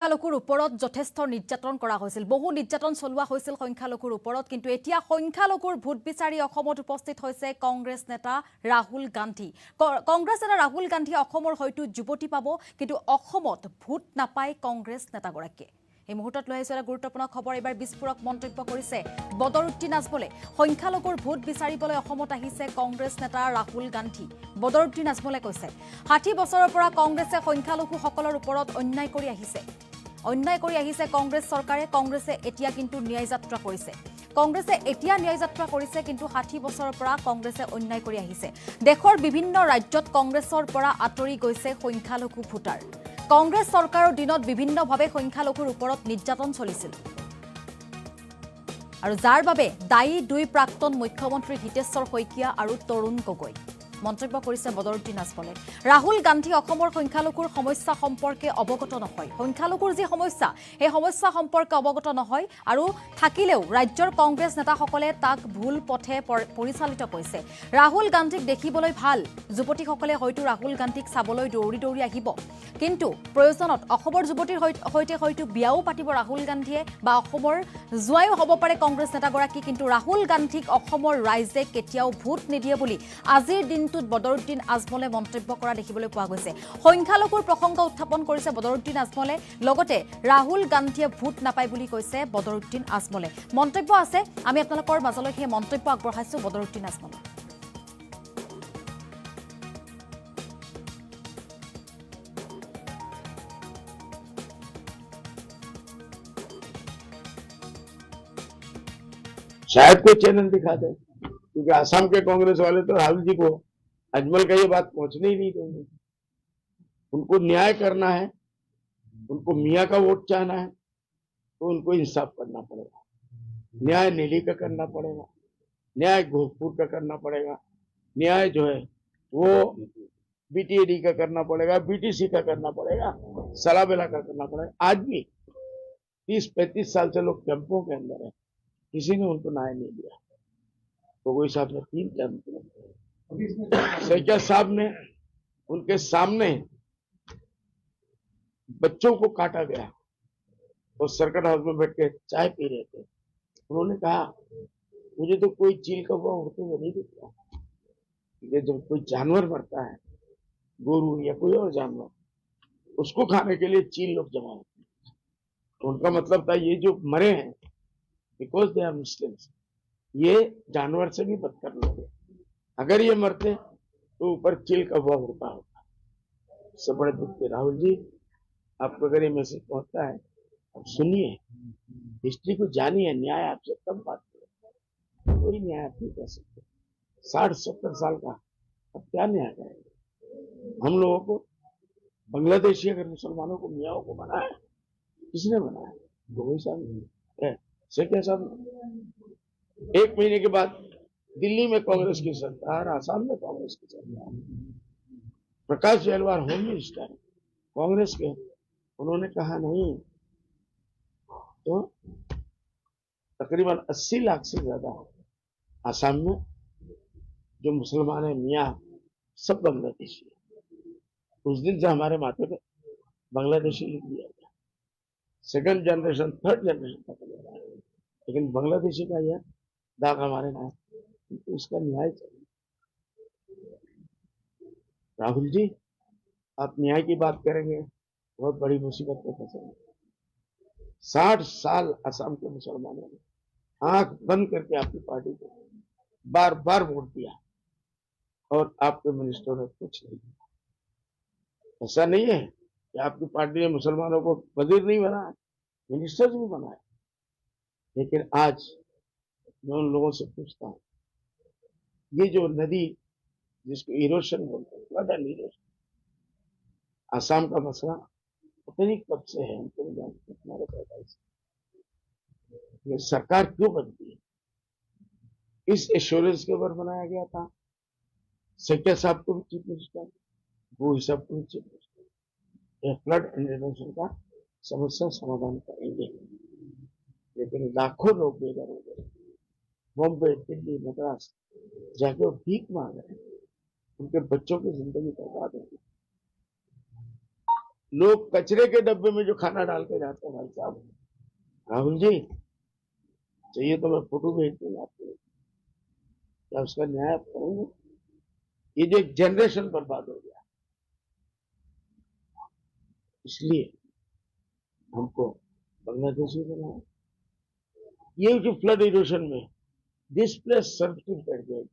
সংখ্যালঘুৰ ওপৰত যথেষ্ট নিৰ্যাতন কৰা হৈছিল বহু নিৰ্যাতন চলোৱা হৈছিল সংখ্যালঘুৰ ওপৰত কিন্তু এতিয়া সংখ্যালঘুৰ ভোট বিচাৰি অসমত উপস্থিত হৈছে কংগ্ৰেছ নেতা ৰাহুল গান্ধী কংগ্ৰেছ নেতা ৰাহুল গান্ধী অসমৰ হয়তো যুৱতী পাব কিন্তু অসমত ভোট নাপায় কংগ্ৰেছ নেতাগৰাকীয়ে এই মুহূৰ্তত লৈ আহিছে গুৰুত্বপূৰ্ণ খবৰ এবাৰ বিস্ফোৰক মন্তব্য কৰিছে বদৰুদ্দিন আজমলে সংখ্যালঘুৰ ভোট বিচাৰিবলৈ অসমত আহিছে কংগ্ৰেছ নেতা ৰাহুল গান্ধী বদৰুদ্দিন আজমলে কৈছে 60 বছৰৰ পৰা কংগ্ৰেছে সংখ্যালঘুসকলৰ ওপৰত অন্যায় কৰি আহিছে কংগ্ৰেছ চৰকাৰে কংগ্ৰেছে এতিয়া কিন্তু ন্যায় যাত্ৰা কৰিছে কংগ্ৰেছে এতিয়া ন্যায় যাত্ৰা কৰিছে কিন্তু 60 বছৰৰ পৰা কংগ্ৰেছে অন্যায় কৰি আহিছে দেশৰ বিভিন্ন ৰাজ্যত কংগ্ৰেছৰ পৰা আঁতৰি গৈছে সংখ্যালঘু ভোটাৰ কংগ্ৰেছ চৰকাৰৰ দিনত বিভিন্নভাৱে সংখ্যালঘুৰ ওপৰত নিৰ্যাতন চলিছিল আৰু যাৰ বাবে দায়ী দুই প্ৰাক্তন মুখ্যমন্ত্ৰী হিতেশ্বৰ শইকীয়া আৰু তৰুণ গগৈ মন্তব্য কৰিছে বদৰুদ্দিন আজমলে ৰাহুল গান্ধী অসমৰ সংখ্যালঘুৰ সমস্যা সম্পৰ্কে অৱগত নহয় সংখ্যালঘুৰ যি সমস্যা এই সমস্যা সম্পৰ্কে অৱগত নহয় আৰু থাকিলেও ৰাজ্যৰ কংগ্ৰেছ নেতাসকলে তাক ভুল পথে পৰিচালিত কৰিছে ৰাহুল গান্ধীক দেখিবলৈ ভাল যুৱতীসকলে হয়তো ৰাহুল গান্ধীক চাবলৈ দৌৰি আহিব কিন্তু প্ৰয়োজনত অসমৰ যুৱতীৰ সৈতে হয়তো বিয়াও পাতিব ৰাহুল গান্ধীয়ে বা অসমৰ জুৱাইও হ'ব পাৰে কংগ্ৰেছ নেতাগৰাকী কিন্তু ৰাহুল গান্ধীক অসমৰ ৰাইজে কেতিয়াও ভোট নিদিয়ে বুলি আজিৰ দিনটোত বদৰুদ্দিন আজমলে মন্তব্য কৰা দেখিবলৈ পোৱা গৈছে সংখ্যালঘুৰ প্ৰসংগ উত্থাপন কৰিছে বদৰুদ্দিন আজমলে লগতে ৰাহুল গান্ধীয়ে ভোট নাপায় বুলি কৈছে বদৰুদ্দিন আজমলে মন্তব্য আছে আমি আপোনালোকৰ মাজলৈ সেই মন্তব্য আগবঢ়াইছো বদৰুদ্দিন আজমলে शायद कोई चैनल दिखा दे क्योंकि आसाम के कांग्रेस वाले तो राहुल जी को अजमल का ये बात पहुंचने ही नहीं देंगे उनको न्याय करना है उनको मियाँ का वोट चाहना है तो उनको इंसाफ करना पड़ेगा न्याय नीली का करना पड़ेगा न्याय घोषपुर का करना पड़ेगा न्याय जो है वो बीटीएडी का करना पड़ेगा बीटीसी का करना पड़ेगा सलाबेला का करना पड़ेगा आज भी 30-35 साल से लोग कैंपों के अंदर है किसी ने उनको न्याय नहीं दिया तो कोई साहब ने 3 कैंप सैकिया साहब ने उनके सामने बच्चों को काटा गया और सर्किट हाउस में बैठ के चाय पी रहे थे उन्होंने कहा मुझे तो कोई चील का हुआ होते हुए नहीं दिख रहा ये जब कोई जानवर मरता है गोरू या कोई और जानवर उसको खाने के लिए चील लोग जमा होते हैं तो उनका मतलब था ये जो मरे हैं बिकॉज दे आर मुस्लिम्स ये जानवर से भी बदतर लोग हैं अगर ये मरते तो ऊपर चील का हुआ होता होता इससे बड़े दुख के राहुल जी आपको अगर ये मैसेज पहुंचता है अब सुनिए हिस्ट्री को जानिए न्याय आपसे कम बात करें कोई न्याय आप नहीं कर सकते 60-70 साल का अब क्या न्याय करेंगे हम लोगों को बांग्लादेशी अगर मुसलमानों को मियाओं को बनाया किसने बनाया कोई साहब शेखिया साहब 1 महीने के बाद दिल्ली में कांग्रेस की सरकार आसाम में कांग्रेस की सरकार प्रकाश जयलवार होम मिनिस्टर कांग्रेस के उन्होंने कहा नहीं तो तकरीबन 80 लाख से ज्यादा आसाम में जो मुसलमान है मियाँ सब बांग्लादेशी है उस दिन से हमारे माथे पे बांग्लादेशी लिख दिया गया 2nd जनरेशन 3rd जनरेशन तक लेकिन बांग्लादेशी का यह दाग हमारे ना तो इसका न्याय चाहिए राहुल जी आप न्याय की बात करेंगे बहुत बड़ी मुसीबत में फंसेंगे 60 साल असम के मुसलमानों ने आंख बंद करके आपकी पार्टी को बार बार वोट दिया और आपके मिनिस्टर ने कुछ नहीं दिया ऐसा नहीं है कि आपकी पार्टी ने मुसलमानों को वजीर नहीं बनाया मिनिस्टर भी बनाया लेकिन आज मैं उन लोगों से पूछता हूँ ये जो नदी जिसको इरोशन बोलते हैं फ्लड एंड इरोशन आसाम का मसला पता नहीं कब से है हमको नहीं जानते हमारे पैदाइश ये सरकार क्यों बनती है इस एश्योरेंस के ऊपर बनाया गया था शेखिया साहब को भी चीफ मिनिस्टर वो हिसाब को भी chief minister flood and erosion का समस्या समाधान करेंगे लेकिन लाखों लोग बेघर हो गए बॉम्बे दिल्ली मद्रास जाके वो भीख मांग रहे हैं उनके बच्चों की जिंदगी बर्बाद होगी लोग कचरे के डब्बे में जो खाना डाल के जाते हैं, भाई साहब, राहुल जी चाहिए तो मैं फोटो भेज दूंगा आपको, क्या उसका न्याय आप करेंगे? ये जो एक जनरेशन बर्बाद हो गया, इसलिए हमको बांग्लादेशी बनाया। ये जो फ्लड इरोशन में डिस्प्लेस सर्टिफिकेट गए,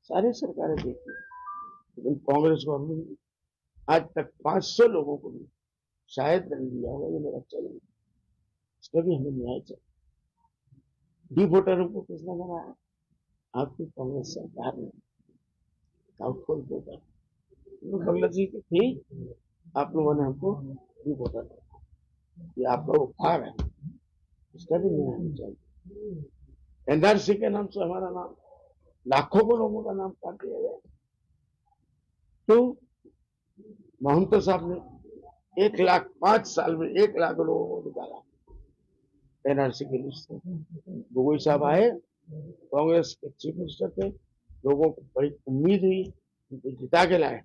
सारी सरकारें देखी, लेकिन कांग्रेस गवर्नमेंट ने आज तक 500 लोगों को भी शायद दंड दिया होगा, ये मेरा चैलेंज। इसका भी हमें न्याय चाहिए। डी वोटरों को किसने बनाया? आपकी कांग्रेस सरकार ने। डाउटफुल वोटर बांग्लादेशी की थी, आप लोगों ने हमको डी वोटर बनाया। ये आपका उपहार है, इसका भी न्याय होना चाहिए। एनआरसी के नाम से हमारा नाम, लाखों को लोगों का नाम काट दिया गया। तो महंतो साहब ने 1 लाख 5 साल में 1 लाख लोगों को निकाला एनआरसी की लिस्ट से। गोगोई साहब आए, कांग्रेस के चीफ मिनिस्टर थे, लोगों को बड़ी उम्मीद हुई, उनको जिता के लाए।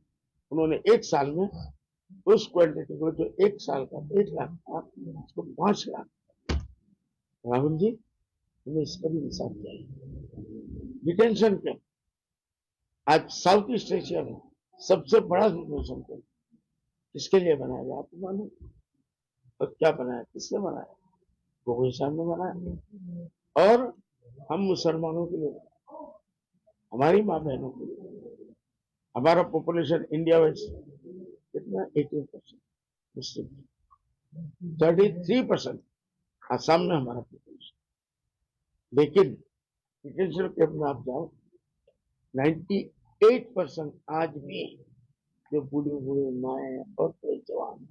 उन्होंने 1 साल में उस क्वांटिटी को, जो 1 साल का 1 लाख था, उसको 5 लाख। राहुल जी, हमें इसका भी इंसाफ चाहिए। डिटेंशन कैंप आज साउथ ईस्ट एशिया में सबसे बड़ा डिटेंशन कैंप किसके लिए बनाया गया आपको मालूम? और क्या बनाया, किसने बनाया? गोगोई साहब ने बनाया। और हम मुसलमानों के लिए, हमारी माँ बहनों के लिए। हमारा पॉपुलेशन इंडिया में कितना? 18% मुस्लिम, 33% आसाम में हमारा पॉपुलेशन। लेकिन डिटेंशन कैंप में आप जाओ, 98% आज भी जो बूढ़े बूढ़े माए और कोई जवान,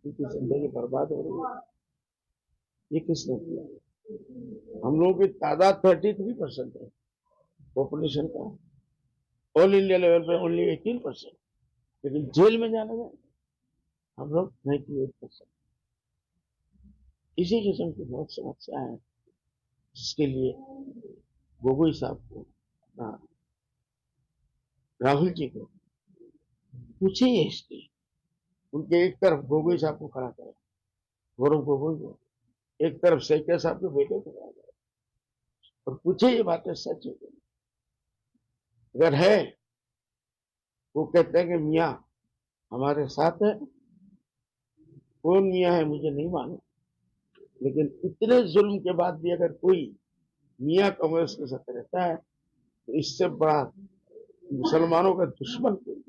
उनकी जिंदगी बर्बाद हो रही है। ये किसने किया? हम लोगों की तादाद 33% है पॉपुलेशन का, ऑल इंडिया लेवल पे ओनली 18%, लेकिन जेल में जाने में हम लोग 98%। इसी किस्म की बहुत समस्या है, जिसके लिए गोगोई साहब को, राहुल जी को पूछिए हिस्ट्री। उनके एक तरफ गोगोई साहब को खड़ा करें, गौरव गोगोई को, एक तरफ सैकिया साहब के बेटे को खड़ा करें, और पूछे ये बातें सच है। अगर है, वो कहते हैं कि मियाँ हमारे साथ है। कौन मियाँ है मुझे नहीं मालूम, लेकिन इतने जुल्म के बाद भी अगर कोई मियाँ कांग्रेस के साथ रहता है, तो इससे बड़ा मुसलमानों का दुश्मन कोई,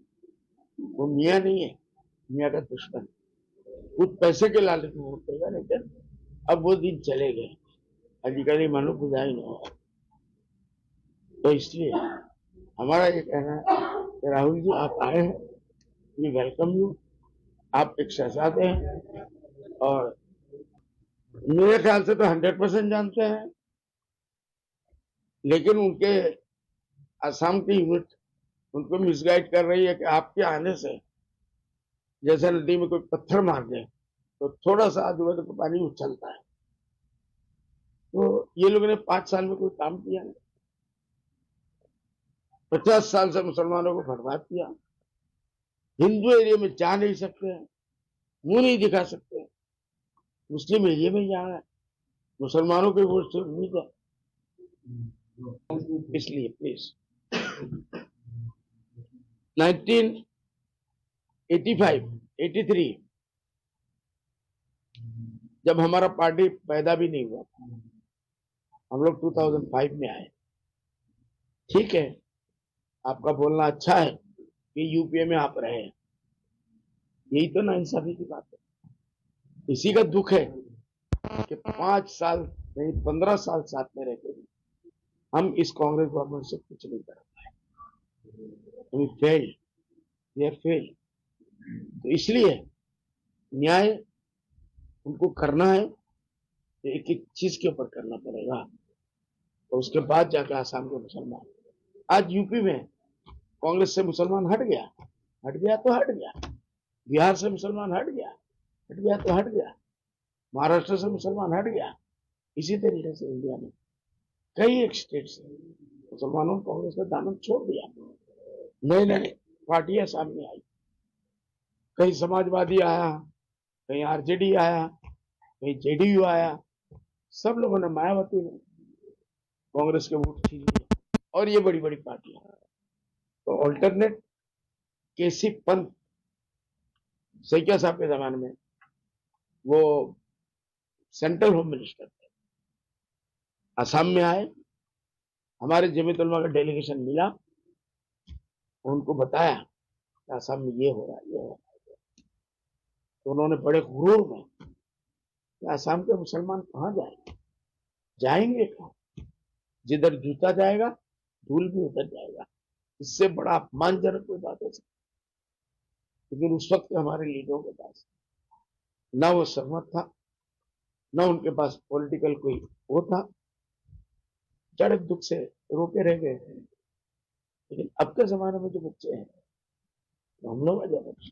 वो मियाँ नहीं है, मियाँ का दुश्मन। कुछ पैसे के लालच में वोट देगा, लेकिन अब वो दिन चले गए, अधिकारी मानो बुझाई न हो। तो इसलिए हमारा ये कहना है कि राहुल जी आप आए हैं, वी वेलकम यू। आप एक शहजादे हैं, और मेरे ख्याल से तो 100% जानते हैं, लेकिन उनके असम की यूनिट उनको मिसगाइड कर रही है कि आपके आने से जैसे नदी में कोई पत्थर मार दे तो थोड़ा सा आजू बाजू पानी उछलता है। तो ये लोगों ने 5 साल में कोई काम किया नहीं, 50 साल से मुसलमानों को बर्बाद किया। हिंदू एरिया में जा नहीं सकते, मुंह नहीं दिखा सकते, मुस्लिम एरिया में जा रहा है, मुसलमानों के वोट से उम्मीद है। इसलिए प्लीज 1985-83 जब हमारा पार्टी पैदा भी नहीं हुआ, हम लोग 2005 में आए। ठीक है, आपका बोलना अच्छा है कि यूपीए में आप रहे, यही तो नाइंसाफी की बात है। इसी का दुख है कि 5 साल नहीं 15 साल साथ में रहते भी हम इस कांग्रेस गवर्नमेंट से कुछ नहीं कर पाए। हम फेल, वी आर फेल। तो इसलिए न्याय उनको करना है, तो एक एक चीज के ऊपर करना पड़ेगा, और उसके बाद जाकर आसाम के मुसलमान। आज यूपी में कांग्रेस से मुसलमान हट गया, हट गया तो हट गया। बिहार से मुसलमान हट गया, हट गया तो हट गया। महाराष्ट्र से मुसलमान हट गया। इसी तरीके से इंडिया में कई एक स्टेट से मुसलमानों ने कांग्रेस का दामन छोड़ दिया। नई नई पार्टियां सामने आई, कहीं समाजवादी आया, कहीं आरजेडी आया, कहीं जेडीयू आया, सब लोगों ने मायावती ने कांग्रेस के वोट छीन लिए। और ये बड़ी बड़ी पार्टियां, तो ऑल्टरनेट केसी पंत सैकिया साहब के जमाने में वो सेंट्रल होम मिनिस्टर थे, असम में आए, हमारे जमीयत उलमा का डेलीगेशन मिला, उनको बताया कि असम में ये हो रहा है, ये हो रहा है। तो उन्होंने बड़े गुरूर में कि असम के मुसलमान कहाँ जाएंगे, जाएंगे कहाँ, जिधर जूता जाएगा धूल भी उतर जाएगा, इससे बड़ा अपमानजनक कोई बात हो सकती। लेकिन उस वक्त हमारे लीडरों के पास ना वो सहमत था, ना उनके पास पॉलिटिकल कोई वो था, चढ़क दुख से रोके रह गए। लेकिन अब के जमाने में जो बच्चे हैं तो हम लोग अजय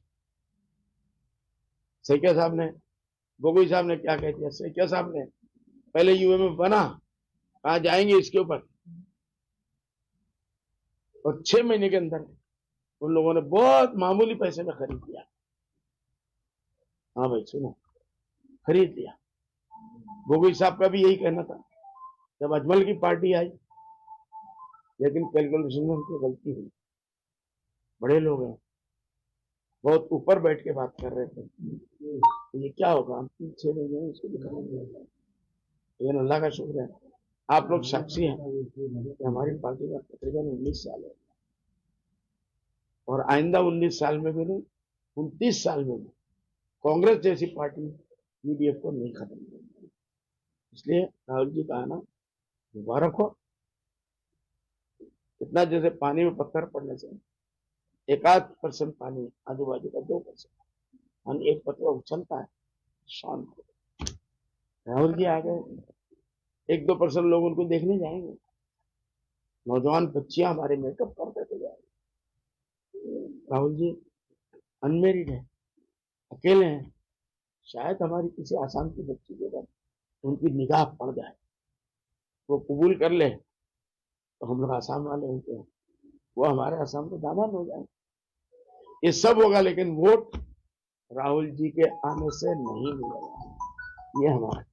सैकिया साहब ने, गोगोई साहब ने क्या कह दिया, सैकिया साहब ने पहले यूएमएफ बना, कहा जाएंगे इसके ऊपर, और 6 महीने के अंदर उन लोगों ने बहुत मामूली पैसे में खरीद लिया। हाँ भाई सुनो, खरीद लिया। गोगोई साहब का भी यही कहना था जब अजमल की पार्टी आई, लेकिन कैलकुलेशन में उनकी गलती हुई। बड़े लोग हैं, बहुत ऊपर बैठ के बात कर रहे थे, ये क्या होगा, हम 3-6 महीने में इसको दिखाएंगे। लेकिन अल्लाह का शुक्र है, आप लोग साक्षी हैं कि हमारी पार्टी का तकरीबन 19 साल है, और आइंदा 19 साल में भी नहीं, 29 साल में भी कांग्रेस जैसी पार्टी यूडीएफ को नहीं खत्म करेगी। इसलिए राहुल जी का आना मुबारक हो। इतना जैसे पानी में पत्थर पड़ने से 1-8% पानी, आजू बाजू का 2%, हम एक पत्थर उछलता है शांत हो। राहुल जी आ गए, 1-2% लोग उनको देखने जाएंगे, नौजवान बच्चियां हमारे मेकअप करते तो जाएंगे। राहुल जी अनमेरिड है, अकेले हैं, शायद हमारी किसी आसाम की बच्ची के बाद उनकी निगाह पड़ जाए, वो कबूल कर ले, तो हम लोग आसाम वाले होते हैं, वो हमारे आसाम के दामाद हो जाए। ये सब होगा, लेकिन वोट राहुल जी के आने से नहीं मिलेगा, ये हमारा